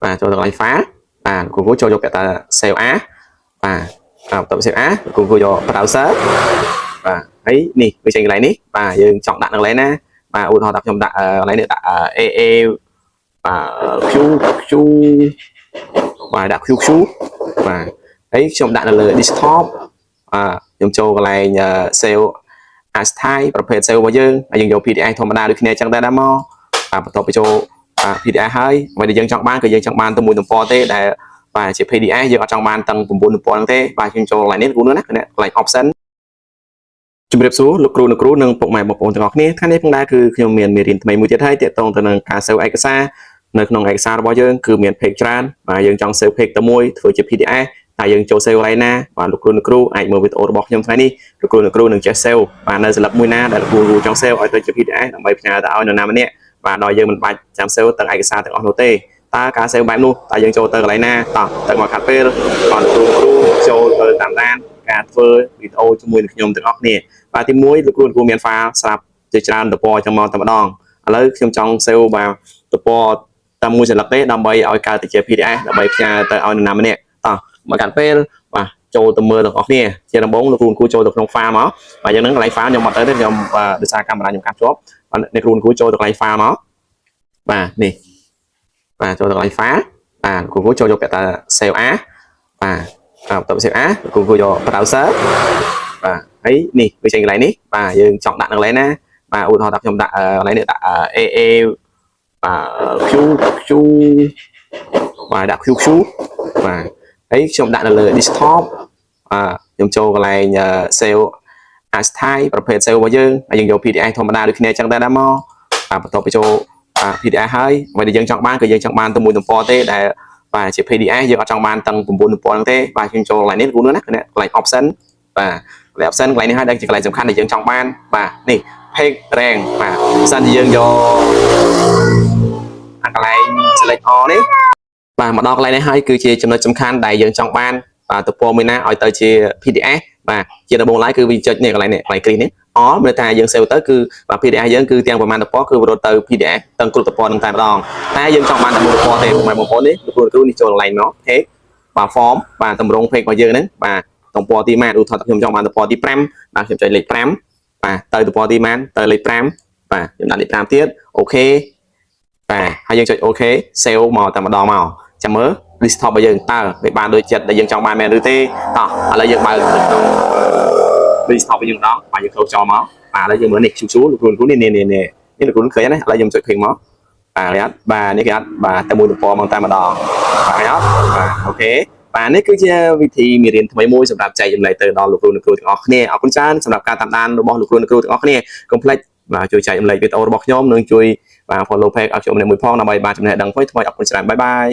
và cho được lại phá cùng với cho cái ta sale á và tập sale á cùng với cho bắt đầu sớm và ấy nè bây giờ lại nè và dừng chọn đặt được lấy nè và ưu thọ tập trong đặt lấy để đặt e và chu và đặt chu và ấy trong đặt là desktop dùng cho cái này sale style ប្រភេទ sale របស់យើងហើយយើងយក PDI ធម្មតាដូចគ្នាចឹងដែរមកបន្ទាប់ពីចូល PDI ហើយអ្វីដែលយើងចង់បានគឺយើងចង់បានទៅមួយទំព័រទេដែលបាទជា PDI យើងអត់ចង់បានទាំង9ទំព័រហ្នឹងទេបាទយើងចូល line នេះគូនោះណាកន្លែង option ជំរាបសួរលោកគ្រូនិងគ្រូនិងពុកម៉ែបងប្អូនទាំងអស់គ្នាថ្ងៃនេះផងដែរគឺខ្ញុំមានមេរៀនថ្មីមួយទៀតហើយទាក់ទងទៅនឹងការ save ឯកសារនៅក្នុងឯកសាររបស់យើងគឺមាន page ច្រើនបាទយើងចង់ save page តែមួយធ្វើជា PDF តែយើងចូល save កន្លែងណាបាទលោកគ្រូនិងគ្រូអាចមើលវីដេអូរបស់ខ្ញុំថ្ងៃនេះលោកគ្រូនិងគ្រូនឹងចេះ save បាទនៅ slide មួយណាដែលលោកគ្រូចង់ save ឲ្យទៅជា PDF ដើម្បីផ្ញើទៅឲ្យនរណាម្នាក់បាទដោយយើងមិនបាច់ចាំ save ទាំងឯកសារទាំងអស់នោះទេតើការ save បែបនោះតើយើងចូលទៅកន្លែងណាតោះទៅមកខាត់ពេលបាទលោកគ្រូចូលទៅតាមដានការធ្វើវីដេអូជាមួយនឹងខ្ញុំទាំងអស់គ្នាបាទទី1លោកគ្រូមាន file ស្រាប់ជាច្រើនទំព័រចាំមកតែម្ដងឥឡូវខ្ញុំចង់ save បាទទំព័រតាមមួយសន្លឹកទេដើម្បីឲ្យកើតទៅជា PDF ដើម្បីផ្ញើទៅឲ្យនរណាម្នាក់តោះមកកាន់ពេលបាទចូលទៅមើលទាំងអស់គ្នាជាដំបូងលោកគ្រូចូលទៅក្នុង file មកបាទយ៉ាងហ្នឹងកន្លែង file ខ្ញុំអត់ទៅទេខ្ញុំដោយសារកាមេរ៉ាខ្ញុំកាត់ជាប់បាទអ្នកគ្រូចូលទៅកន្លែង file មកបាទនេះបាទចូលទៅកន្លែង file បាទគ្រូចូលយកពាក្យថា save as បាទបន្ទាប់ពី save as គ្រូយក browser បាទហើយនេះវាចេញកន្លែងនេះបាទយើងចង់ដាក់នៅកន្លែងណាបាទឧទាហរណ៍ថាខ្ញុំដាក់កន្លែងនេះដាក់ AA បាទ Q បាទដាក់ Q បាទហើយខ្ញុំដាក់នៅលើ desktop ខ្ញុំចូលកន្លែង save as style ប្រភេទ save របស់យើងហើយយើងយក PDI ធម្មតាដូចគ្នាចឹងដែរមកបន្ទាប់ពីចូល PDI ហើយអ្វីដែលយើងចង់បានគឺយើងចង់បានទៅមួយទំព័រទេដែលបាទជា PDI យើងអត់ចង់បានទាំង9ទំព័រហ្នឹងទេបាទយើងចូលកន្លែងនេះគូនោះណាកន្លែង option បាទកន្លែង option កន្លែងនេះហើយដែលជាកន្លែងសំខាន់ដែលយើងចង់បានបាទនេះ page rank បាទសិនជាយើងយកកន្លែង select all នេះបាទមកដល់កន្លែងនេះហើយគឺជាចំណុចសំខាន់ដែលយើងចង់បានបាទទំព័រមួយណាឲ្យទៅជា PDF បាទជាដំបូងឡើយគឺវាចុចនេះកន្លែងនេះកន្លែងគ្រីសនេះ all មានតែយើង save ទៅគឺបាទ PDF យើងគឺទាំងប្រមាណទំព័រគឺវារត់ទៅ PDF ទាំងគ្រប់ទំព័រនឹងតែម្ដងតែយើងចង់បានតែមួយទំព័រទេបងប្អូននេះលោកគ្រូនេះចូលកន្លែងមក page បាទ form បាទតម្រង page របស់យើងហ្នឹងបាទទំព័រទីម៉ានឧទាហរណ៍ខ្ញុំចង់បានទំព័រទី5បាទខ្ញុំចុចលេខ5បាទទៅទំព័រទីម៉ានទៅលេខ5បាទខ្ញុំដាក់លេខ5ទៀតអូខេបាទហើយយើងចុចអូខេ save មកតែម្ដងមកចាំមើល desktop របស់យើងតើវាបានដូចចិត្តដែលយើងចង់បានមែនឬទេតោះឥឡូវយើងបើកទៅក្នុង desktop របស់យើងម្ដងបាទយើង close ចោលមកបាទឥឡូវយើងមើលនេះជួលោកគ្រូនេះលោកគ្រូឃើញណាឥឡូវខ្ញុំចុចឃើញមកបាទនេះគេអត់បាទតែមួយទំព័រមកតែម្ដងបាទអត់បាទអូខេបាទនេះគឺជាវិធីមេរៀនថ្មីមួយសម្រាប់ចែកចម្លែកទៅដល់លោកគ្រូនិងគ្រូទាំងអស់គ្នាអរគុណច្រើនសម្រាប់ការតាមដានរបស់លោកគ្រូនិងគ្រូទាំងអស់គ្នាកុំភ្លេចបាទជួយចែកចម្លែកវីដេអូរបស់ខ្ញុំនិងជួយបាទ follow page ឲ្យខ្ញុំម្នាក់មួយផងដើម្បីបានចំណេះដឹងថ្មីអរគុណច្រើនបាយបាយ